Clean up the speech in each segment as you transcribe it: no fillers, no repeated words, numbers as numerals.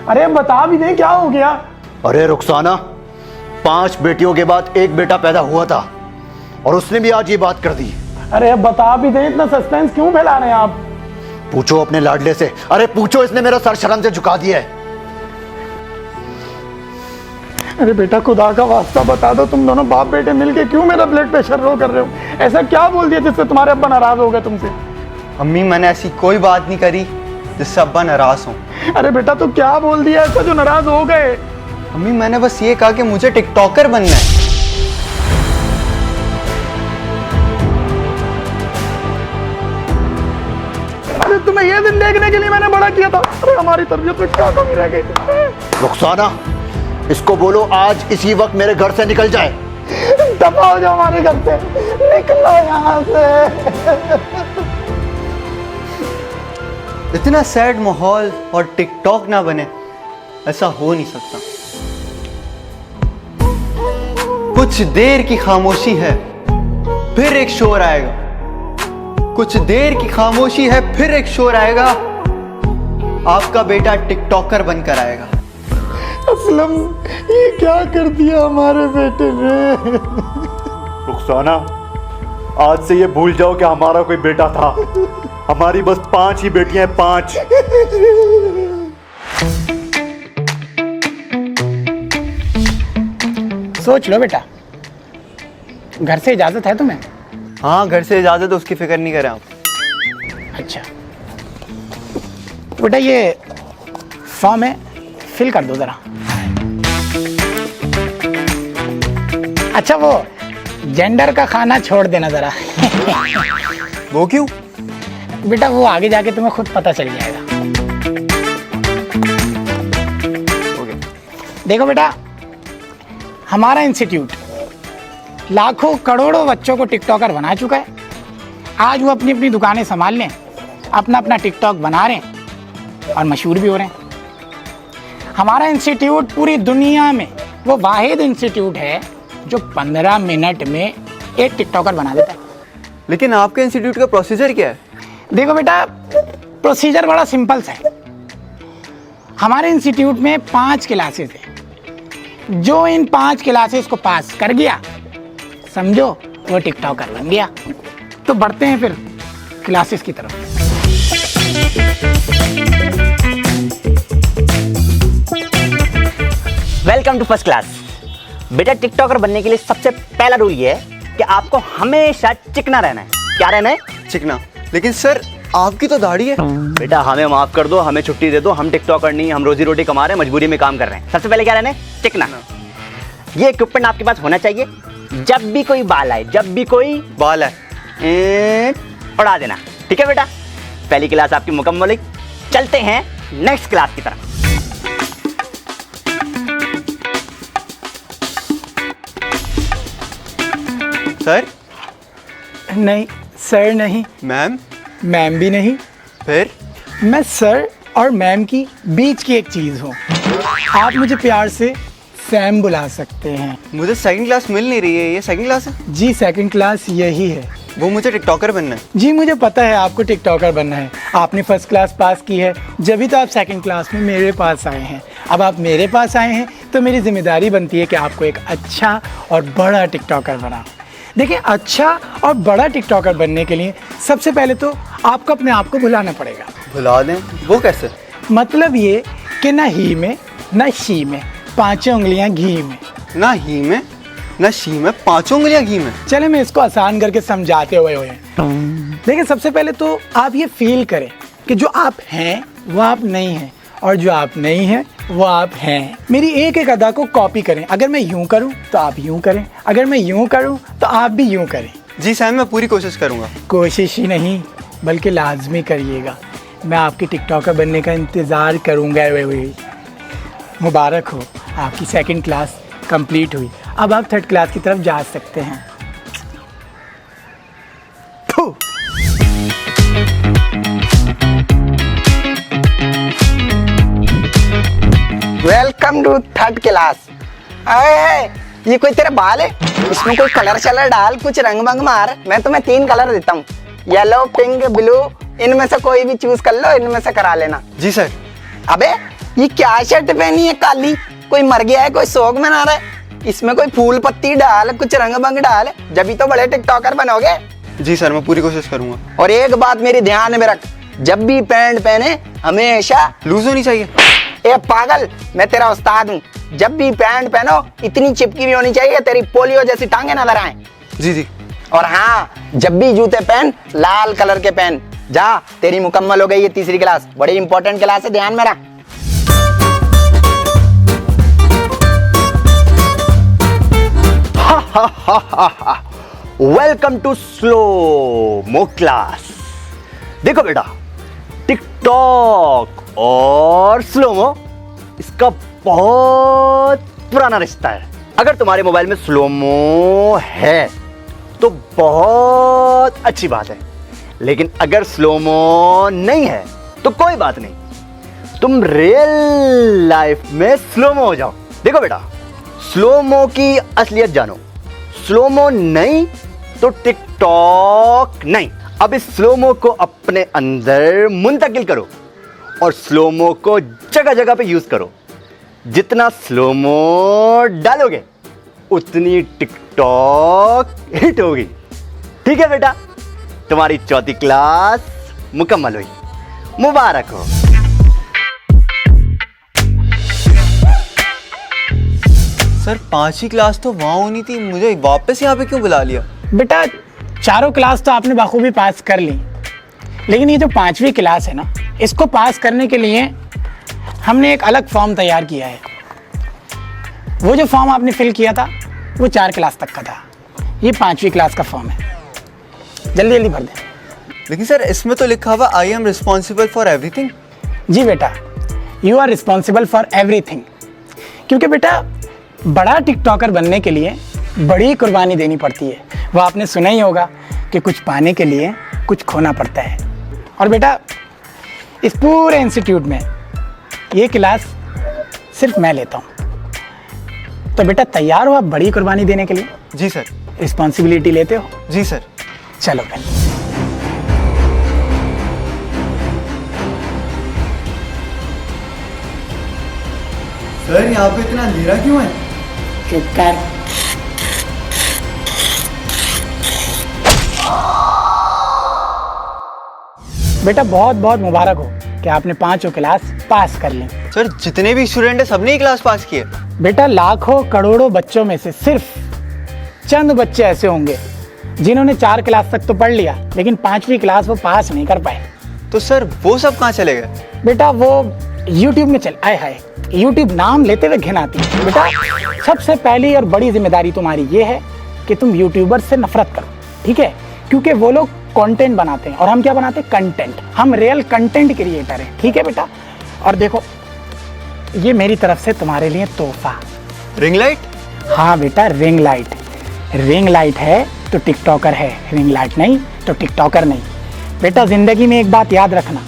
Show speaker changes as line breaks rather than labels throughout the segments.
अरे बता भी दे क्या हो गया।
अरे रुखसाना, 5 बेटियों के बाद एक बेटा पैदा हुआ था और उसने भी आज ये बात कर दी।
अरे बता भी दे, इतना सस्पेंस क्यों फैला रहे हैं आप?
पूछो अपने लाडले से। अरे पूछो, इसने मेरा सर शर्म से झुका दिया है।
अरे बेटा खुदा का वास्ता बता दो, तुम दोनों बाप बेटे मिलके क्यों मेरा ब्लड प्रेशर लो कर रहे हो? ऐसा क्या बोल दिया जिससे तुम्हारे अब्बा नाराज हो गए तुमसे?
अम्मी, मैंने ऐसी कोई बात नहीं करी जिससे अब्बा नाराज हो।
अरे बेटा तो क्या बोल दिया ऐसा जो नाराज हो गए?
अम्मी, मैंने बस ये कहा कि मुझे टिकटॉकर बनना है।
अरे तुम्हें ये दिन देखने के लिए मैंने बड़ा किया था। अरे हमारी तरबियत में क्या कमी रह गई?
रुखसाना, इसको बोलो आज इसी वक्त मेरे घर से निकल जाए।
दफा हो जाओ हमारे घर से, निकलो यहाँ से।
इतना सैड माहौल और टिकटॉक ना बने, ऐसा हो नहीं सकता। कुछ देर की खामोशी है, फिर एक शोर आएगा। कुछ देर की खामोशी है, फिर एक शोर आएगा। आपका बेटा टिकटॉकर बनकर आएगा।
असलम, ये क्या कर दिया हमारे बेटे ने?
रुखसाना, आज से ये भूल जाओ कि हमारा कोई बेटा था। हमारी बस 5 ही बेटियां हैं, 5।
सोच लो बेटा, घर से इजाजत है तुम्हें?
हाँ, घर से इजाजत है, उसकी फिक्र नहीं करें आप।
अच्छा बेटा, ये फॉर्म है, फिल कर दो जरा। अच्छा वो जेंडर का खाना छोड़ देना जरा।
वो क्यों?
बेटा वो आगे जाके तुम्हें खुद पता चल जाएगा।
ओके।
देखो बेटा, हमारा इंस्टीट्यूट लाखों करोड़ों बच्चों को टिकटॉकर बना चुका है। आज वो अपनी अपनी दुकानें संभाल लें, अपना अपना टिकटॉक बना रहे हैं और मशहूर भी हो रहे हैं। हमारा इंस्टीट्यूट पूरी दुनिया में वो वाहिद इंस्टीट्यूट है जो 15 मिनट में एक टिकटॉकर बना देता है।
लेकिन आपके इंस्टीट्यूट का प्रोसीजर क्या है?
देखो बेटा, प्रोसीजर बड़ा सिंपल सा है। हमारे इंस्टीट्यूट में 5 क्लासेस है। जो इन 5 क्लासेस को पास कर गया, समझो वो टिकटॉकर बन गया। तो बढ़ते हैं फिर क्लासेस की तरफ।
Welcome to first class. बेटा, टिकटॉकर बनने के लिए सबसे पहला रूल ये है कि आपको हमेशा चिकना रहना है। क्या रहना है?
चिकना। लेकिन सर, आपकी तो दाढ़ी है।
बेटा हमें माफ कर दो, हमें छुट्टी दे दो। हम टिकटॉकर नहीं, हम रोजी रोटी कमा रहे हैं, मजबूरी में काम कर रहे हैं। सबसे पहले क्या रहना है? चिकना। ये इक्विपमेंट आपके पास होना चाहिए। जब भी कोई बाल आए, जब भी कोई
बाल है,
उड़ा देना। ठीक है बेटा, पहली क्लास आपकी मुकम्मल हुई। चलते हैं नेक्स्ट क्लास की तरफ।
सर?
नहीं सर नहीं,
मैम?
मैम भी नहीं।
फिर?
मैं सर और मैम की बीच की एक चीज हूँ। आप मुझे प्यार से सैम बुला सकते हैं।
मुझे सेकंड क्लास मिल नहीं रही है। ये सेकंड क्लास है?
जी सेकंड क्लास यही है।
वो मुझे टिकटॉकर बनना है।
जी मुझे पता है आपको टिकटॉकर बनना है। आपने फर्स्ट क्लास पास की है, जब तो आप सेकंड क्लास में मेरे पास आए हैं। अब आप मेरे पास आए हैं तो मेरी जिम्मेदारी बनती है कि आपको एक अच्छा और बड़ा टिकटॉकर बनाऊं। देखिए, अच्छा और बड़ा टिकटॉकर बनने के लिए सबसे पहले तो आपको अपने आप को भुलाना पड़ेगा।
भुला दें? वो कैसे?
मतलब ये कि ना ही में ना शी में, 5 उंगलियां घी में।
ना ही में ना शी में, 5 उंगलियां घी में।
चले मैं इसको आसान करके समझाते हुए देखिए, सबसे पहले तो आप ये फील करें कि जो आप हैं वो आप नहीं हैं, और जो आप नहीं हैं वो आप हैं। मेरी एक एक अदा को कॉपी करें। अगर मैं यूं करूं तो आप यूं करें, अगर मैं यूं करूं तो आप भी यूं करें।
जी सैम, मैं पूरी कोशिश करूंगा।
कोशिश ही नहीं बल्कि लाजमी करिएगा। मैं आपके टिकटॉकर बनने का इंतज़ार करूंगा। मुबारक हो, आपकी सेकंड क्लास कंप्लीट हुई। अब आप थर्ड क्लास की तरफ जा सकते हैं।
Welcome to third class. अरे ये कोई तेरे बाल है? इसमें कोई कलर शलर डाल, कुछ रंग बंग मार। मैं तुम्हें 3 कलर देता हूँ, येलो, पिंक, ब्लू। इनमें से कोई भी चूज कर लो, इनमें से करा लेना।
जी सर।
अबे ये क्या शर्ट पहनी है काली? कोई मर गया है, कोई शोक मना रहा है? इसमें कोई फूल पत्ती डाल, कुछ रंग बंग डाल, जब तो बड़े टिकटॉकर बनोगे।
जी सर, मैं पूरी कोशिश करूंगा।
और एक बात मेरी ध्यान में रख, जब भी पैंट पहने हमेशा
लूज होनी चाहिए।
ए पागल, मैं तेरा उस्ताद हूँ। जब भी पैंट पहनो इतनी चिपकी भी होनी चाहिए तेरी पोलियो जैसी टांगे नजर आए।
जी जी।
और हाँ, जब भी जूते पहन लाल कलर के पहन। जा, तेरी मुकम्मल हो गई ये तीसरी क्लास, बड़ी इंपॉर्टेंट क्लास है, ध्यान में रख।
Welcome to slow class. देखो बेटा, टिकटॉक और स्लोमो इसका बहुत पुराना रिश्ता है। अगर तुम्हारे मोबाइल में स्लोमो है तो बहुत अच्छी बात है, लेकिन अगर स्लोमो नहीं है तो कोई बात नहीं, तुम रियल लाइफ में स्लोमो हो जाओ। देखो बेटा, स्लोमो की असलियत जानो। स्लोमो नहीं तो टिकटॉक नहीं। अब इस स्लोमो को अपने अंदर मुंतकिल करो और स्लोमो को जगह जगह पे यूज करो। जितना स्लोमो डालोगे उतनी टिकटॉक हिट होगी। ठीक है बेटा, तुम्हारी चौथी क्लास मुकम्मल हुई, मुबारक हो।
सर 5वीं क्लास तो वहाँ होनी थी, मुझे वापस यहाँ पे क्यों बुला लिया?
बेटा चारों क्लास तो आपने बखूबी पास कर ली, लेकिन ये जो 5वीं क्लास है ना, इसको पास करने के लिए हमने एक अलग फॉर्म तैयार किया है। वो जो फॉर्म आपने फिल किया था वो 4 क्लास तक का था, ये 5वीं क्लास का फॉर्म है, जल्दी जल्दी भर दें।
लेकिन सर इसमें तो लिखा हुआ I am responsible for everything.
जी बेटा, you are responsible for everything, क्योंकि बेटा बड़ा टिकटॉकर बनने के लिए बड़ी कुर्बानी देनी पड़ती है। वो आपने सुना ही होगा कि कुछ पाने के लिए कुछ खोना पड़ता है। और बेटा इस पूरे इंस्टीट्यूट में ये क्लास सिर्फ मैं लेता हूँ। तो बेटा तैयार हो आप बड़ी कुर्बानी देने के लिए?
जी सर।
रिस्पॉन्सिबिलिटी लेते हो?
जी सर।
चलो फिर।
सर यहाँ पे इतना अंधेरा क्यों है?
चुप कर। बेटा बहुत बहुत मुबारक हो कि आपने 5 क्लास पास कर ली।
सर जितने भी स्टूडेंट है सबने ही क्लास पास किए।
बेटा लाखों करोड़ों बच्चों में से सिर्फ चंद बच्चे ऐसे होंगे जिन्होंने 4 क्लास तक तो पढ़ लिया, लेकिन 5वीं क्लास वो पास नहीं कर पाए।
तो सर वो सब कहाँ चले गए?
बेटा वो YouTube में चल आए हाय, YouTube नाम लेते हुए घिन आती है। बेटा सबसे पहली और बड़ी जिम्मेदारी तुम्हारी ये है कि तुम यूट्यूबर से नफरत करो, ठीक है? क्योंकि वो लोग कंटेंट बनाते हैं और हम क्या बनाते हैं? कंटेंट। हम रियल कंटेंट क्रिएटर हैं, ठीक है बेटा? और देखो ये मेरी तरफ से तुम्हारे लिए तोहफा।
Ring light?
हाँ बेटा, रिंग लाइट। रिंग लाइट है तो टिकटॉकर है, रिंग लाइट नहीं तो टिकटॉकर नहीं। बेटा जिंदगी में एक बात याद रखना,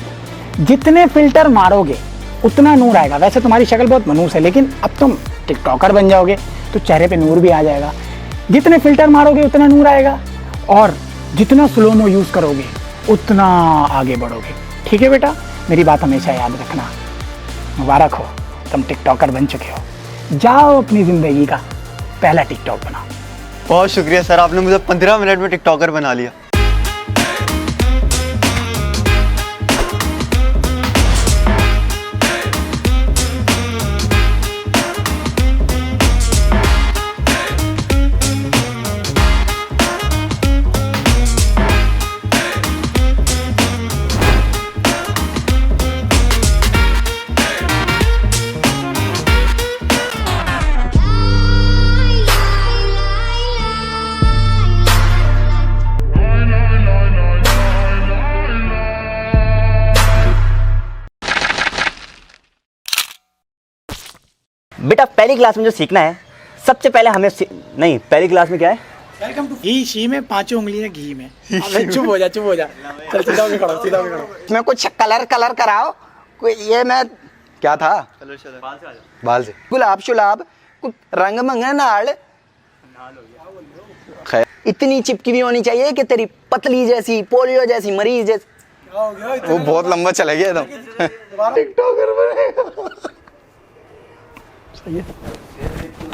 जितने फिल्टर मारोगे उतना नूर आएगा। वैसे तुम्हारी शक्ल बहुत मनूस है, लेकिन अब तुम टिकटॉकर बन जाओगे तो चेहरे पे नूर भी आ जाएगा। जितने फिल्टर मारोगे उतना नूर आएगा, और जितना स्लोमो यूज करोगे उतना आगे बढ़ोगे, ठीक है बेटा? मेरी बात हमेशा याद रखना। मुबारक हो, तुम टिकटॉकर बन चुके हो। जाओ अपनी जिंदगी का पहला टिकटॉक बनाओ।
बहुत शुक्रिया सर, आपने मुझे 15 मिनट में टिकटॉकर बना लिया।
बेटा पहली क्लास में जो सीखना है सबसे पहले हमें नहीं, पहली क्लास में क्या है?
वेलकम टू ही शी में 5 उंगलियां घी में। अबे चुप हो जा, चुप हो जा। चल सीधा होके खड़ो, सीधा होके खड़ो।
इसमें कुछ कलर कराओ। कोई ये मैं क्या था? बाल से गुलाब शुलाब कुछ रंग मंगे नाल। खैर इतनी चिपकी भी होनी चाहिए कि तेरी पतली जैसी, पोलियो जैसी, मरीज जैसी। वो बहुत लंबा चला गया एकदम। टिकटॉकर बनेगा।
सही है।